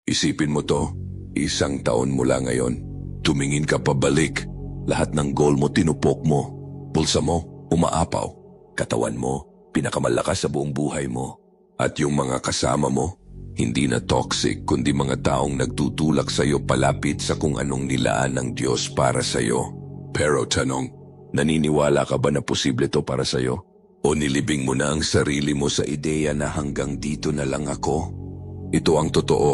Isipin mo to, 1 taon mula ngayon. Tumingin ka pabalik. Lahat ng goal mo tinupok mo. Pulsa mo, umaapaw. Katawan mo, pinakamalakas sa buong buhay mo. At yung mga kasama mo, hindi na toxic kundi mga taong nagtutulak sa'yo palapit sa kung anong nilaan ng Diyos para sa'yo. Pero tanong, naniniwala ka ba na posible to para sa'yo? O nilibing mo na ang sarili mo sa ideya na hanggang dito na lang ako? Ito ang totoo.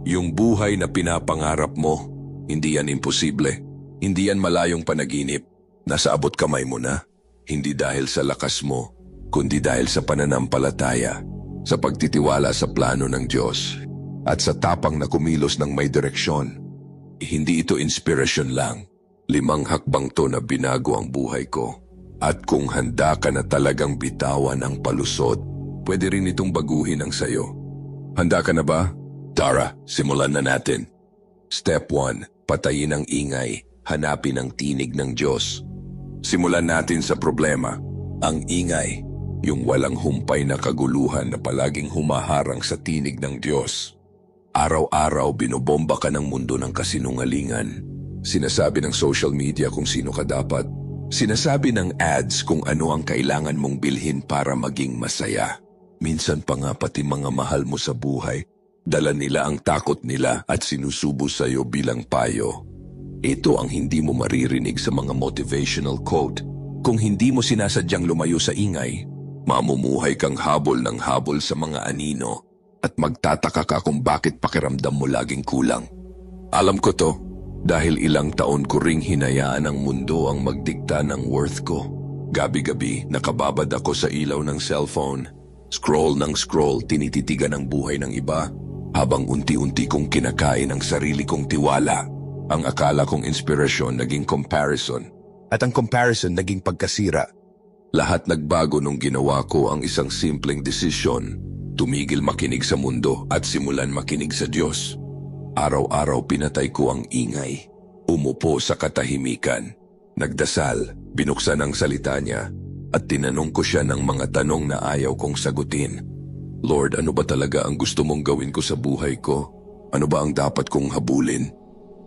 Yung buhay na pinapangarap mo, hindi yan imposible. Hindi yan malayong panaginip. Nasa abot kamay mo na. Hindi dahil sa lakas mo, kundi dahil sa pananampalataya, sa pagtitiwala sa plano ng Diyos, at sa tapang na kumilos ng may direksyon. Hindi ito inspirasyon lang. 5 hakbang to na binago ang buhay ko. At kung handa ka na talagang bitawan ang palusot, pwede rin itong baguhin ang sayo. Handa ka na ba? Tara, simulan na natin. Step 1, patayin ang ingay, hanapin ang tinig ng Diyos. Simulan natin sa problema, ang ingay, yung walang humpay na kaguluhan na palaging humaharang sa tinig ng Diyos. Araw-araw binobomba ka ng mundo ng kasinungalingan. Sinasabi ng social media kung sino ka dapat. Sinasabi ng ads kung ano ang kailangan mong bilhin para maging masaya. Minsan pa nga pati mga mahal mo sa buhay, dala nila ang takot nila at sinusubo sa iyo bilang payo. Ito ang hindi mo maririnig sa mga motivational quote. Kung hindi mo sinasadyang lumayo sa ingay, mamumuhay kang habol ng habol sa mga anino at magtataka ka kung bakit pakiramdam mo laging kulang. Alam ko to. Dahil ilang taon ko ring hinayaan ang mundo ang magdikta ng worth ko. Gabi-gabi, nakababad ako sa ilaw ng cellphone. Scroll ng scroll, tinititigan ang buhay ng iba. Habang unti-unti kong kinakain ang sarili kong tiwala. Ang akala kong inspirasyon naging comparison. At ang comparison naging pagkasira. Lahat nagbago nung ginawa ko ang isang simpleng desisyon. Tumigil makinig sa mundo at simulan makinig sa Diyos. Araw-araw pinatay ko ang ingay. Umupo sa katahimikan. Nagdasal, binuksan ang salita niya, at tinanong ko siya ng mga tanong na ayaw kong sagutin. Lord, ano ba talaga ang gusto mong gawin ko sa buhay ko? Ano ba ang dapat kong habulin?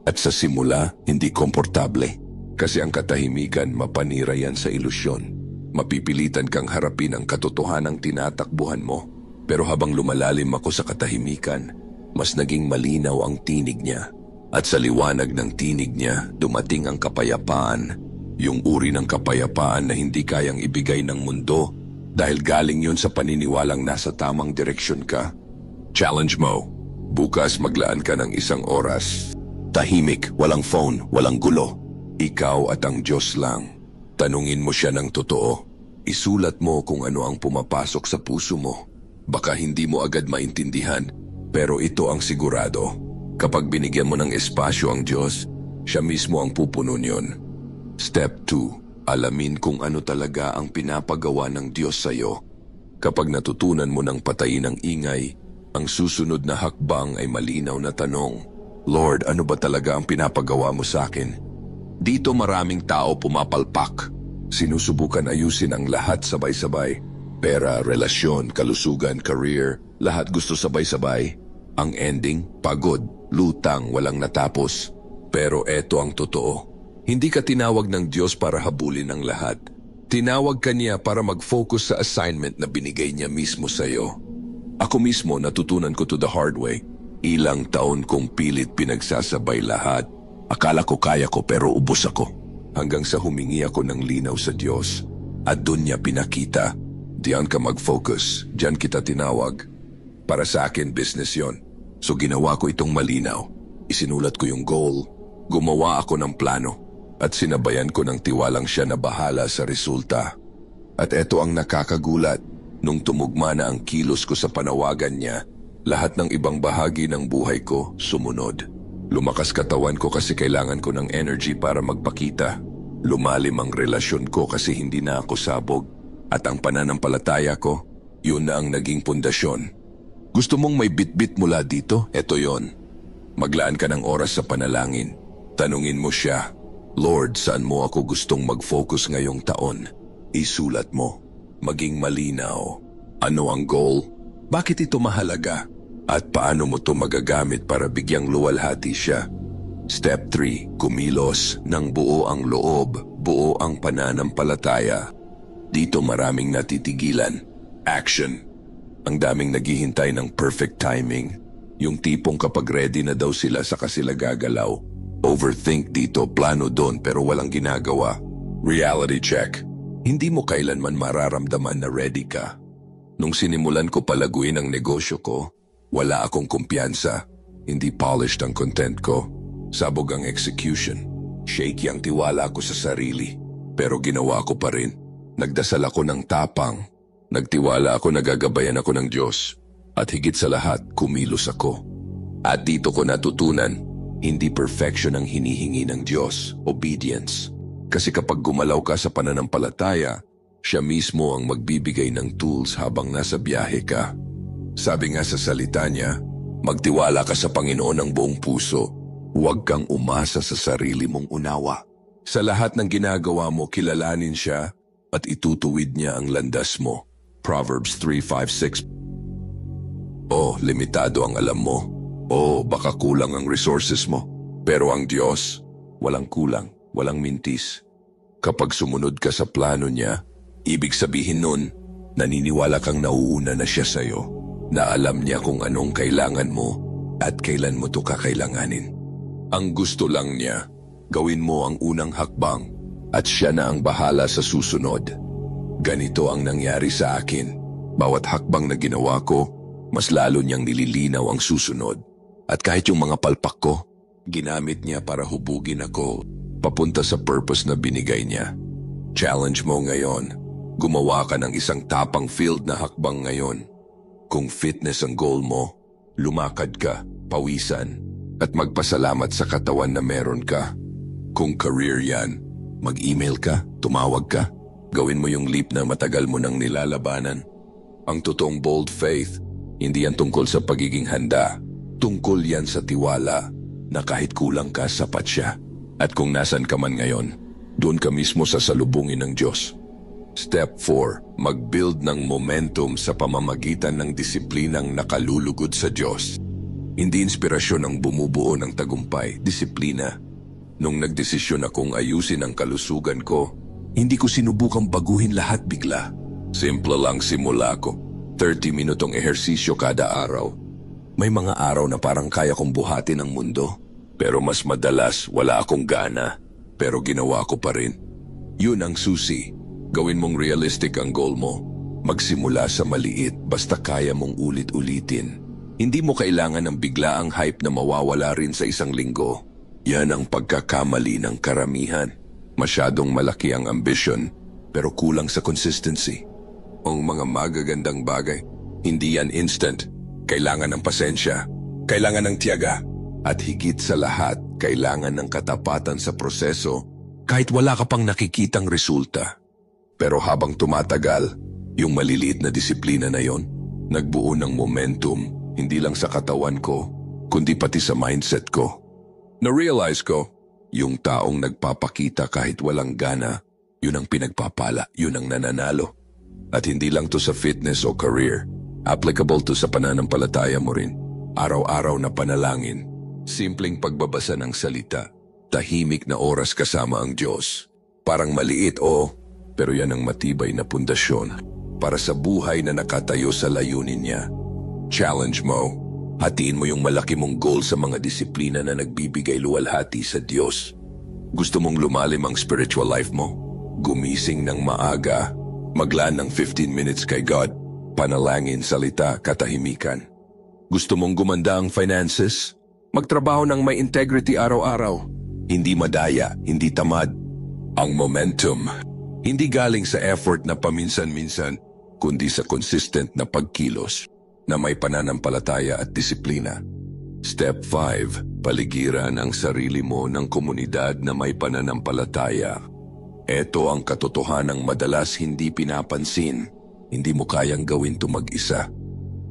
At sa simula, hindi komportable. Kasi ang katahimikan mapanira yan sa ilusyon. Mapipilitan kang harapin ang katotohanang tinatakbuhan mo. Pero habang lumalalim ako sa katahimikan, mas naging malinaw ang tinig niya. At sa liwanag ng tinig niya, dumating ang kapayapaan. Yung uri ng kapayapaan na hindi kayang ibigay ng mundo dahil galing yun sa paniniwalang nasa tamang direksyon ka. Challenge mo. Bukas maglaan ka ng 1 oras. Tahimik, walang phone, walang gulo. Ikaw at ang Diyos lang. Tanungin mo siya ng totoo. Isulat mo kung ano ang pumapasok sa puso mo. Baka hindi mo agad maintindihan, pero ito ang sigurado. Kapag binigyan mo ng espasyo ang Diyos, siya mismo ang pupuno niyon. Step 2. Alamin kung ano talaga ang pinapagawa ng Diyos sa iyo. Kapag natutunan mo ng patayin ang ingay, ang susunod na hakbang ay malinaw na tanong, Lord, ano ba talaga ang pinapagawa mo sa akin? Dito maraming tao pumapalpak. Sinusubukan ayusin ang lahat sabay-sabay. Pera, relasyon, kalusugan, career, lahat gusto sabay-sabay. Ang ending, pagod, lutang, walang natapos. Pero eto ang totoo. Hindi ka tinawag ng Diyos para habulin ang lahat. Tinawag ka niya para mag-focus sa assignment na binigay niya mismo sa iyo. Ako mismo natutunan ko to the hard way. Ilang taon kong pilit pinagsasabay lahat. Akala ko kaya ko pero ubos ako. Hanggang sa humingi ako ng linaw sa Diyos. At doon niya pinakita. Diyan ka mag-focus. Diyan kita tinawag. Para sa akin, business yon. So ginawa ko itong malinaw. Isinulat ko yung goal. Gumawa ako ng plano. At sinabayan ko ng tiwalang siya na bahala sa resulta. At eto ang nakakagulat. Nung tumugma na ang kilos ko sa panawagan niya, lahat ng ibang bahagi ng buhay ko sumunod. Lumakas katawan ko kasi kailangan ko ng energy para magpakita. Lumalim ang relasyon ko kasi hindi na ako sabog. At ang pananampalataya ko, yun na ang naging pundasyon. Gusto mong may bitbit mula dito? Eto yon. Maglaan ka ng oras sa panalangin. Tanungin mo siya, Lord, saan mo ako gustong mag-focus ngayong taon? Isulat mo. Maging malinaw. Ano ang goal? Bakit ito mahalaga? At paano mo to magagamit para bigyang luwalhati siya? Step 3. Kumilos ng buo ang loob, buo ang pananampalataya. Dito maraming natitigilan. Action. Ang daming naghihintay ng perfect timing. Yung tipong kapag ready na daw sila saka sila gagalaw. Overthink dito, plano doon pero walang ginagawa. Reality check. Hindi mo kailanman mararamdaman na ready ka. Nung sinimulan ko palaguin ang negosyo ko, wala akong kumpiyansa. Hindi polished ang content ko. Sabog ang execution. Shaky ang tiwala ko sa sarili. Pero ginawa ko pa rin. Nagdasal ako ng tapang. Nagtiwala ako na gagabayan ako ng Diyos. At higit sa lahat, kumilos ako. At dito ko natutunan, hindi perfection ang hinihingi ng Diyos, obedience. Kasi kapag gumalaw ka sa pananampalataya, siya mismo ang magbibigay ng tools habang nasa biyahe ka. Sabi nga sa salita niya, magtiwala ka sa Panginoon ng buong puso. Huwag kang umasa sa sarili mong unawa. Sa lahat ng ginagawa mo, kilalanin siya at itutuwid niya ang landas mo. Proverbs 3:5-6. Limitado ang alam mo. Baka kulang ang resources mo. Pero ang Diyos, walang kulang, walang mintis. Kapag sumunod ka sa plano niya, ibig sabihin nun, naniniwala kang nauuna na siya sa'yo, na alam niya kung anong kailangan mo at kailan mo to kakailanganin. Ang gusto lang niya, gawin mo ang unang hakbang at siya na ang bahala sa susunod. Ganito ang nangyari sa akin. Bawat hakbang na ginawa ko, mas lalo niyang nililinaw ang susunod. At kahit yung mga palpak ko, ginamit niya para hubugin ako papunta sa purpose na binigay niya. Challenge mo ngayon. Gumawa ka ng isang tapang field na hakbang ngayon. Kung fitness ang goal mo, lumakad ka, pawisan, at magpasalamat sa katawan na meron ka. Kung career yan, mag-email ka, tumawag ka, gawin mo yung leap na matagal mo nang nilalabanan. Ang totoong bold faith, hindi yan tungkol sa pagiging handa. Tungkol yan sa tiwala na kahit kulang ka, sapat siya. At kung nasan ka man ngayon, doon ka mismo sasalubungin ng Diyos. Step 4. Mag-build ng momentum sa pamamagitan ng disiplinang nakalulugod sa Diyos. Hindi inspirasyon ang bumubuo ng tagumpay, disiplina. Nung nagdesisyon akong ayusin ang kalusugan ko, hindi ko sinubukang baguhin lahat bigla. Simple lang simula ko. 30 minutong ehersisyo kada araw. May mga araw na parang kaya kong buhatin ang mundo. Pero mas madalas wala akong gana. Pero ginawa ko pa rin. Yun ang susi. Gawin mong realistic ang goal mo. Magsimula sa maliit basta kaya mong ulit-ulitin. Hindi mo kailangan ng biglaang hype na mawawala rin sa isang linggo. Yan ang pagkakamali ng karamihan. Masyadong malaki ang ambition pero kulang sa consistency. Ang mga magagandang bagay, hindi yan instant. Kailangan ng pasensya, kailangan ng tiyaga, at higit sa lahat, kailangan ng katapatan sa proseso kahit wala ka pang nakikitang resulta. Pero habang tumatagal, yung maliliit na disiplina na yon, nagbuo ng momentum, hindi lang sa katawan ko, kundi pati sa mindset ko. Na-realize ko, yung taong nagpapakita kahit walang gana, yun ang pinagpapala, yun ang nananalo. At hindi lang to sa fitness o career, applicable to sa pananampalataya mo rin. Araw-araw na panalangin, simpleng pagbabasa ng salita, tahimik na oras kasama ang Diyos. Parang maliit pero yan ang matibay na pundasyon para sa buhay na nakatayo sa layunin niya. Challenge mo, hatiin mo yung malaki mong goal sa mga disiplina na nagbibigay luwalhati sa Diyos. Gusto mong lumalim ang spiritual life mo? Gumising ng maaga, maglaan ng 15 minutes kay God, panalangin, salita, katahimikan. Gusto mong gumanda ang finances? Magtrabaho ng may integrity araw-araw. Hindi madaya, hindi tamad. Ang momentum, hindi galing sa effort na paminsan-minsan, kundi sa consistent na pagkilos na may pananampalataya at disiplina. Step 5. Paligiran ang sarili mo ng komunidad na may pananampalataya. Ito ang katotohanang madalas hindi pinapansin. Hindi mo kayang gawin ito mag-isa.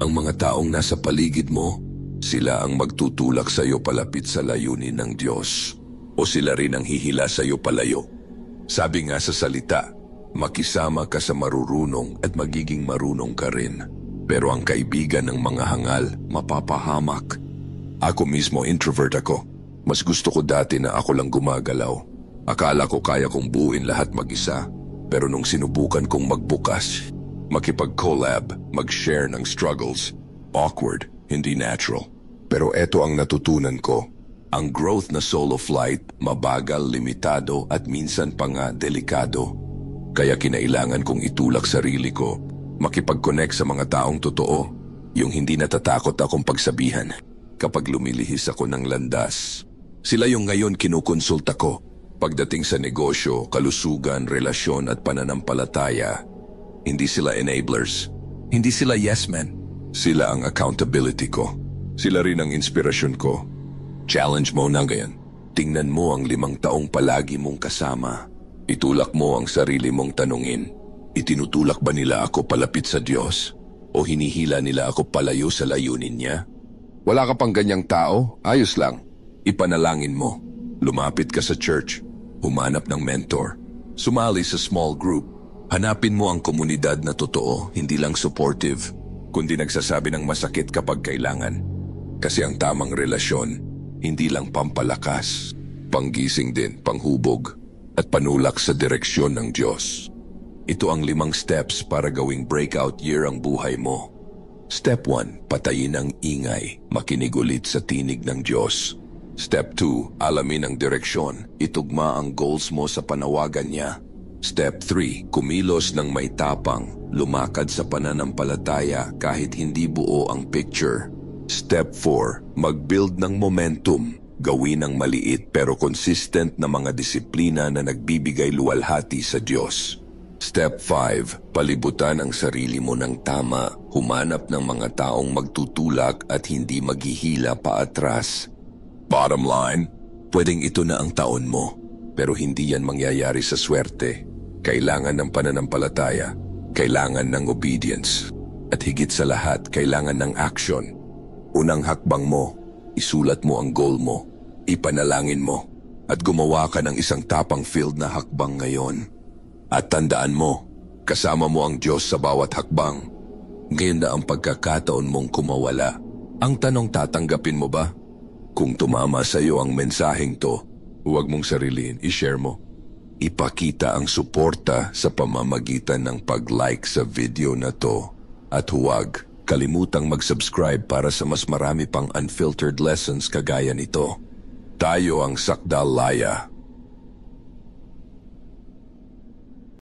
Ang mga taong nasa paligid mo, sila ang magtutulak sa iyo palapit sa layunin ng Diyos. O sila rin ang hihila sa iyo palayo. Sabi nga sa salita, makisama ka sa marurunong at magiging marunong ka rin. Pero ang kaibigan ng mga hangal, mapapahamak. Ako mismo introvert ako. Mas gusto ko dati na ako lang gumagalaw. Akala ko kaya kong buuin lahat mag-isa. Pero nung sinubukan kong magbukas, makipag-collab, mag-share ng struggles, awkward, hindi natural. Pero eto ang natutunan ko. Ang growth na solo flight, mabagal, limitado at minsan pa nga delikado. Kaya kinailangan kong itulak sarili ko, makipag-connect sa mga taong totoo, yung hindi natatakot akong pagsabihan kapag lumilihis ako ng landas. Sila yung ngayon kinukonsulta ko pagdating sa negosyo, kalusugan, relasyon at pananampalataya. Hindi sila enablers. Hindi sila yes men. Sila ang accountability ko. Sila rin ang inspirasyon ko. Challenge mo na ngayon. Tingnan mo ang 5 taong palagi mong kasama. Itulak mo ang sarili mong tanungin. Itinutulak ba nila ako palapit sa Diyos? O hinihila nila ako palayo sa layunin niya? Wala ka pang ganyang tao? Ayos lang. Ipanalangin mo. Lumapit ka sa church. Humanap ng mentor. Sumali sa small group. Hanapin mo ang komunidad na totoo, hindi lang supportive, kundi nagsasabi ng masakit kapag kailangan. Kasi ang tamang relasyon, hindi lang pampalakas, panggising din, panghubog, at panulak sa direksyon ng Diyos. Ito ang 5 steps para gawing breakout year ang buhay mo. Step 1, patayin ang ingay, makinig ulit sa tinig ng Diyos. Step 2, alamin ang direksyon, itugma ang goals mo sa panawagan niya. Step 3, kumilos ng may tapang, lumakad sa pananampalataya kahit hindi buo ang picture. Step 4, mag-build ng momentum, gawin ng maliit pero consistent na mga disiplina na nagbibigay luwalhati sa Diyos. Step 5, palibutan ang sarili mo ng tama, humanap ng mga taong magtutulak at hindi maghihila paatras. Bottom line, pwedeng ito na ang taon mo, pero hindi yan mangyayari sa swerte. Kailangan ng pananampalataya, kailangan ng obedience, at higit sa lahat, kailangan ng action. Unang hakbang mo, isulat mo ang goal mo, ipanalangin mo, at gumawa ka ng isang tapang-filled na hakbang ngayon. At tandaan mo, kasama mo ang Diyos sa bawat hakbang. Ngayon na ang pagkakataon mong kumawala. Ang tanong, tatanggapin mo ba? Kung tumama sa iyo ang mensaheng to, huwag mong sarilin, i-share mo. Ipakita ang suporta sa pamamagitan ng pag-like sa video na to. At huwag kalimutang mag-subscribe para sa mas marami pang unfiltered lessons kagaya nito. Tayo ang Sakdal Laya.